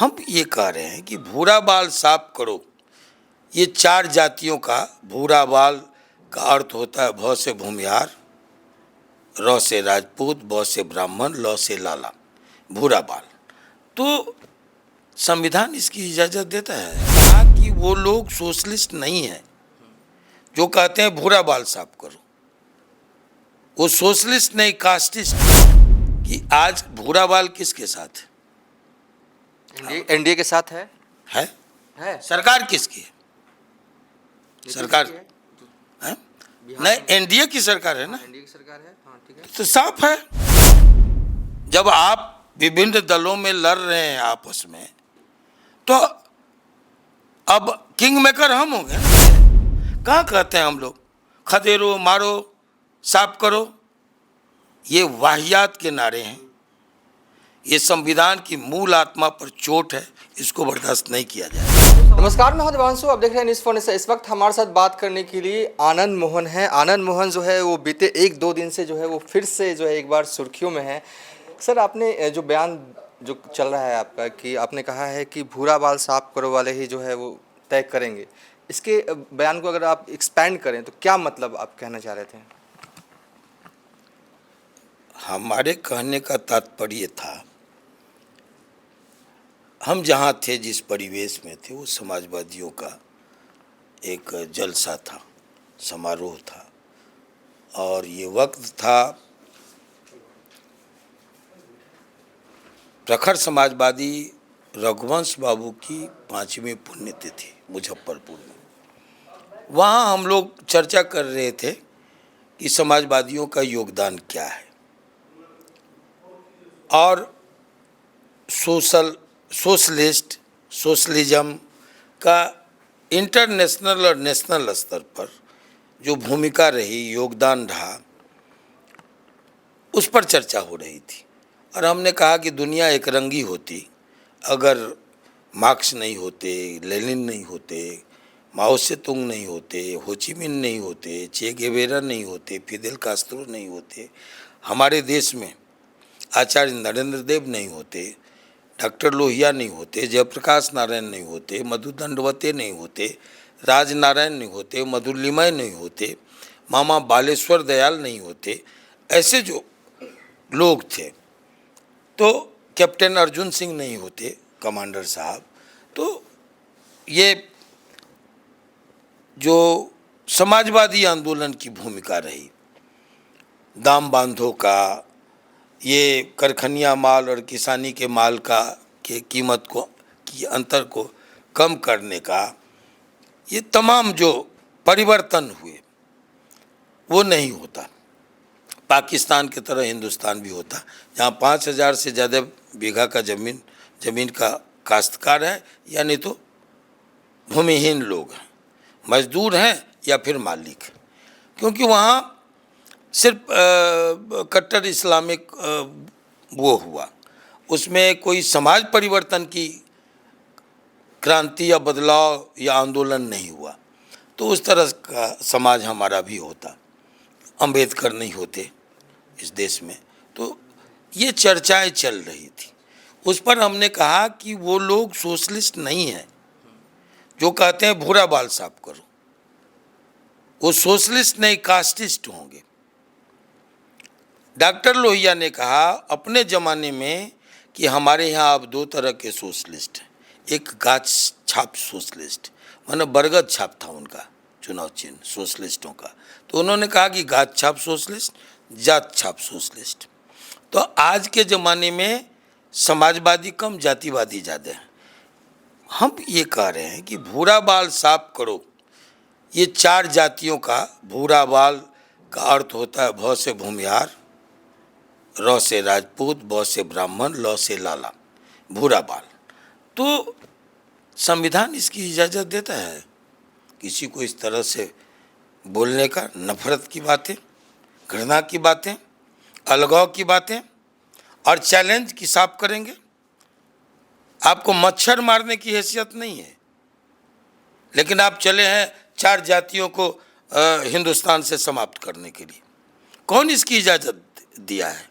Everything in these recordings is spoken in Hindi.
हम ये कह रहे हैं कि भूरा बाल साफ करो। ये चार जातियों का भूरा बाल का अर्थ होता है भ से भूमिहार, र से राजपूत, ब से ब्राह्मण, ल से लाला, भूरा बाल। तो संविधान इसकी इजाज़त देता है कहा कि वो लोग सोशलिस्ट नहीं है जो कहते हैं भूरा बाल साफ करो। वो सोशलिस्ट नहीं, कास्टिस्ट। कि आज भूरा बाल किसके साथ है? एनडीए के साथ है। है सरकार किसकी है? सरकार है? नहीं, एनडीए की सरकार है ना। एनडीए की सरकार है, हाँ ठीक है। तो साफ है। जब आप विभिन्न दलों में लड़ रहे हैं आपस में, तो अब किंग मेकर हम होंगे। कहाँ कहते हैं हम लोग खदेरो, मारो, साफ करो? ये वाहियात के नारे हैं। ये संविधान की मूल आत्मा पर चोट है, इसको बर्दाश्त नहीं किया जाए। नमस्कार, मैं हूं देवांशु, आप देख रहे हैं न्यूज़ फोन। इस वक्त हमारे साथ बात करने के लिए आनंद मोहन हैं। आनंद मोहन जो है वो बीते 1-2 दिन से जो है वो फिर से जो है एक बार सुर्खियों में है। सर, आपने जो बयान जो चल रहा है आपका कि आपने कहा है कि भूरा बाल साफ करो वाले ही जो है वो तय करेंगे, इसके बयान को अगर आप एक्सपैंड करें तो क्या मतलब आप कहना चाह रहे थे? हमारे कहने का तात्पर्य था, हम जहाँ थे, जिस परिवेश में थे, वो समाजवादियों का एक जलसा था, समारोह था। और ये वक्त था प्रखर समाजवादी रघुवंश बाबू की 5वीं पुण्यतिथि मुजफ्फरपुर में। वहाँ हम लोग चर्चा कर रहे थे कि समाजवादियों का योगदान क्या है और सोशलिज्म का इंटरनेशनल और नेशनल स्तर पर जो भूमिका रही, योगदान रहा, उस पर चर्चा हो रही थी। और हमने कहा कि दुनिया एक रंगी होती अगर मार्क्स नहीं होते, लेनिन नहीं होते, माओ से तुंग नहीं होते, हो ची मिन नहीं होते, चे गेवेरा नहीं होते, फिदेल कास्त्रो नहीं होते, हमारे देश में आचार्य नरेंद्र देव नहीं होते, डॉक्टर लोहिया नहीं होते, जयप्रकाश नारायण नहीं होते, मधु दंडवते नहीं होते, राजनारायण नहीं होते, मधुलिमय नहीं होते, मामा बालेश्वर दयाल नहीं होते, ऐसे जो लोग थे, तो कैप्टन अर्जुन सिंह नहीं होते, कमांडर साहब। तो ये जो समाजवादी आंदोलन की भूमिका रही, दाम बांधों का, ये कारखानिया माल और किसानी के माल का के कीमत को की अंतर को कम करने का, ये तमाम जो परिवर्तन हुए वो नहीं होता। पाकिस्तान की तरह हिंदुस्तान भी होता, जहाँ 5000 से ज़्यादा बीघा का ज़मीन का काश्तकार है, यानी तो भूमिहीन लोग हैं, मजदूर हैं या फिर मालिक। क्योंकि वहाँ सिर्फ कट्टर इस्लामिक वो हुआ, उसमें कोई समाज परिवर्तन की क्रांति या बदलाव या आंदोलन नहीं हुआ। तो उस तरह का समाज हमारा भी होता, अंबेडकर नहीं होते इस देश में। तो ये चर्चाएं चल रही थी, उस पर हमने कहा कि वो लोग सोशलिस्ट नहीं है जो कहते हैं भूरा बाल साफ करो। वो सोशलिस्ट नहीं, कास्टिस्ट होंगे। डॉक्टर लोहिया ने कहा अपने ज़माने में कि हमारे यहाँ अब 2 तरह के सोशलिस्ट हैं। एक गाछ छाप सोशलिस्ट, माने बरगद छाप था उनका चुनाव चिन्ह सोशलिस्टों का। तो उन्होंने कहा कि गाछ छाप सोशलिस्ट, जात छाप सोशलिस्ट। तो आज के ज़माने में समाजवादी कम, जातिवादी ज़्यादा है। हम ये कह रहे हैं कि भूरा बाल साफ करो। ये 4 जातियों का भूरा बाल का अर्थ होता है भ से भूमिहार, र से राजपूत, ब से ब्राह्मण, ल से लाला, भूरा बाल। तो संविधान इसकी इजाज़त देता है किसी को इस तरह से बोलने का, नफरत की बातें, घृणा की बातें, अलगाव की बातें, और चैलेंज की साफ करेंगे। आपको मच्छर मारने की हैसियत नहीं है, लेकिन आप चले हैं 4 जातियों को हिंदुस्तान से समाप्त करने के लिए। कौन इसकी इजाज़त दिया है?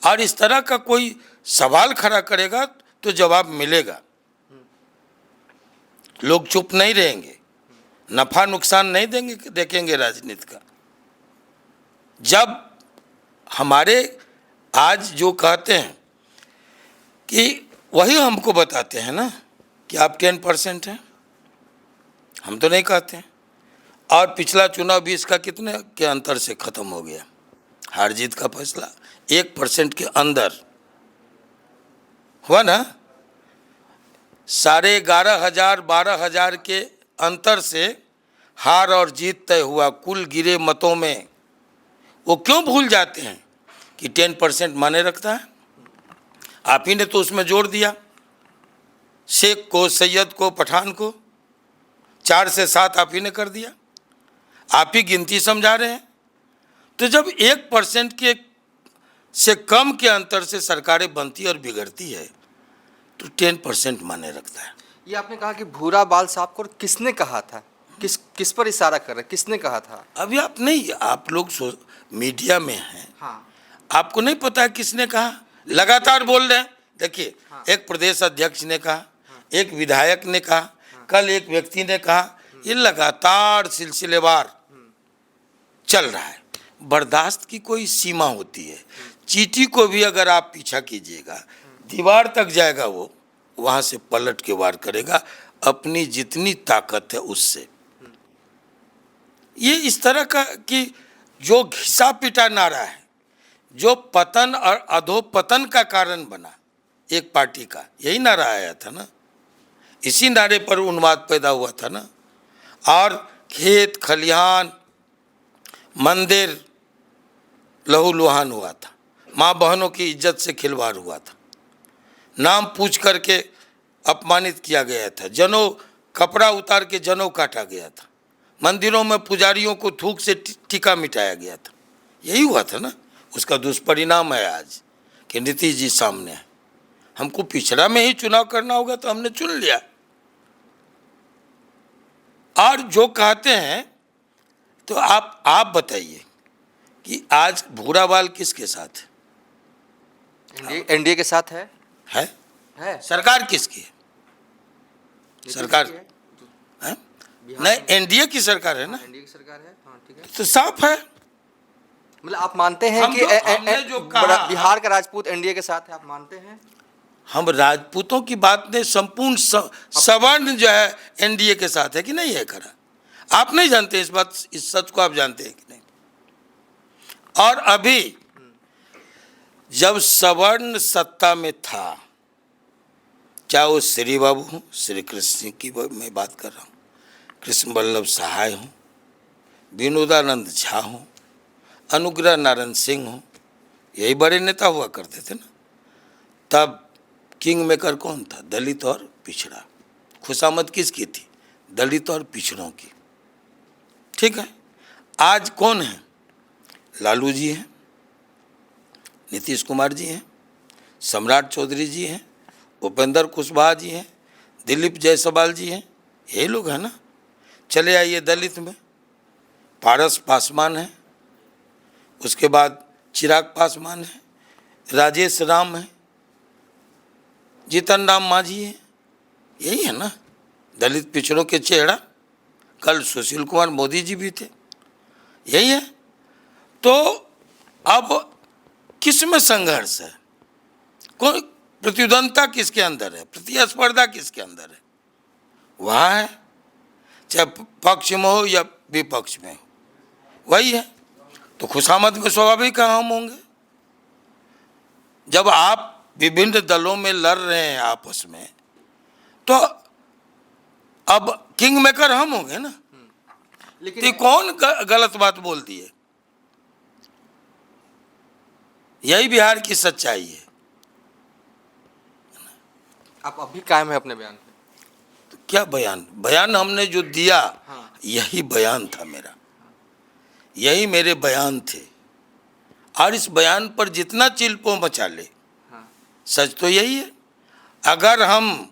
और इस तरह का कोई सवाल खड़ा करेगा तो जवाब मिलेगा। लोग चुप नहीं रहेंगे, नफा नुकसान नहीं देखेंगे राजनीति का। जब हमारे आज जो कहते हैं कि वही हमको बताते हैं ना कि आप 10% हैं, हम तो नहीं कहते हैं। और पिछला चुनाव भी इसका कितने के अंतर से खत्म हो गया, हार जीत का फैसला 1% के अंदर हुआ ना। 11,500 12,000 के अंतर से हार और जीत तय हुआ कुल गिरे मतों में। वो क्यों भूल जाते हैं कि 10% माने रखता है। आप ही ने तो उसमें जोड़ दिया, शेख को, सैयद को, पठान को 4 से 7 आप ही ने कर दिया। आप ही गिनती समझा रहे हैं। तो जब 1% के से कम के अंतर से सरकारें बनती और बिगड़ती है तो 10% माने रखता है। ये आपने कहा कि भूरा बाल साहब को किसने कहा था, किस पर इशारा कर रहे, किसने कहा था? अभी आप नहीं, आप लोग मीडिया में हैं, हाँ। आपको नहीं पता है किसने कहा, लगातार बोल रहे हैं। देखिए, हाँ। एक प्रदेश अध्यक्ष ने कहा, एक विधायक ने कहा, कल एक व्यक्ति ने कहा, ये लगातार सिलसिलेवार चल रहा है। बर्दाश्त की कोई सीमा होती है। चींटी को भी अगर आप पीछा कीजिएगा, दीवार तक जाएगा, वो वहां से पलट के वार करेगा अपनी जितनी ताकत है उससे। ये इस तरह का कि जो घिसा पिटा नारा है, जो पतन और अधोपतन का कारण बना एक पार्टी का, यही नारा आया था ना। इसी नारे पर उन्माद पैदा हुआ था ना। और खेत खलिहान मंदिर लहूलुहान हुआ था, माँ बहनों की इज्जत से खिलवाड़ हुआ था, नाम पूछ करके अपमानित किया गया था, जनों कपड़ा उतार के जनों काटा गया था, मंदिरों में पुजारियों को थूक से टीका मिटाया गया था। यही हुआ था ना। उसका दुष्परिणाम है आज कि नीतीश जी सामने है। हमको पिछड़ा में ही चुनाव करना होगा तो हमने चुन लिया। और जो कहते हैं, तो आप बताइए कि आज भूरा बाल किसके साथ है? एनडीए के साथ है। है। सरकार किसकी है? सरकार है? नहीं, एनडीए की सरकार है ना। एनडीए की सरकार है। हाँ, ठीक है। तो साफ है। मतलब आप मानते हैं कि हमने जो कहा, बिहार का राजपूत एनडीए के साथ है, आप मानते हैं? हम राजपूतों की बात नहीं, संपूर्ण सवर्ण जो है एनडीए के साथ है कि नहीं है खरा। आप नहीं जानते इस बात, इस सच को आप जानते हैं कि नहीं? और अभी जब सवर्ण सत्ता में था, चाहे वो श्री बाबू हूँ, श्री कृष्ण की मैं बात कर रहा हूँ, कृष्ण वल्लभ सहाय हूँ, विनोदानंद झा हूँ, अनुग्रह नारायण सिंह हूँ, यही बड़े नेता हुआ करते थे ना। तब किंग मेकर कौन था? दलित और पिछड़ा। खुशामद किसकी थी? दलित और पिछड़ों की। ठीक है। आज कौन है? लालू जी हैं, नीतीश कुमार जी हैं, सम्राट चौधरी जी हैं, उपेंद्र कुशवाहा जी हैं, दिलीप जायसवाल जी हैं, यही लोग हैं ना। चले आइए दलित में, पारस पासवान है, उसके बाद चिराग पासवान है, राजेश राम है, जीतन राम मांझी है, यही है ना दलित पिछड़ों के चेहरा। कल सुशील कुमार मोदी जी भी थे, यही है। तो अब किस में संघर्ष है? कोई प्रतिद्वंदता किसके अंदर है? प्रतिस्पर्धा किसके अंदर है? वहाँ है, चाहे पक्ष में हो या विपक्ष में हो, वही है। तो खुशामद में स्वाभाविक हम होंगे। जब आप विभिन्न दलों में लड़ रहे हैं आपस में, तो अब किंग मेकर हम होंगे ना। लेकिन तो कौन गलत बात बोल दी है? यही बिहार की सच्चाई है। आप अभी कायम है अपने बयान पे? तो क्या बयान हमने जो दिया, हाँ। यही बयान था मेरा, यही मेरे बयान थे। और इस बयान पर जितना चिल्पो मचा ले, हाँ। सच तो यही है। अगर हम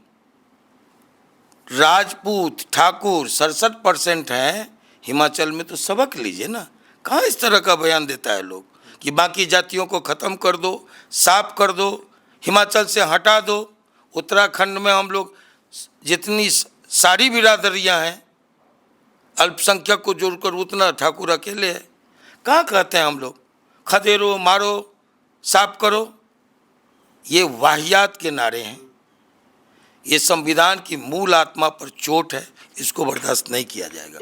राजपूत ठाकुर 67% हैं हिमाचल में, तो सबक लीजिए ना। कहाँ इस तरह का बयान देता है लोग कि बाकी जातियों को ख़त्म कर दो, साफ कर दो, हिमाचल से हटा दो, उत्तराखंड में हम लोग जितनी सारी बिरादरियां हैं, अल्पसंख्यक को जोड़कर उतना ठाकुर अकेले है। कहाँ कहते हैं हम लोग खदेरो, मारो, साफ करो? ये वाहियात के नारे हैं। ये संविधान की मूल आत्मा पर चोट है, इसको बर्दाश्त नहीं किया जाएगा।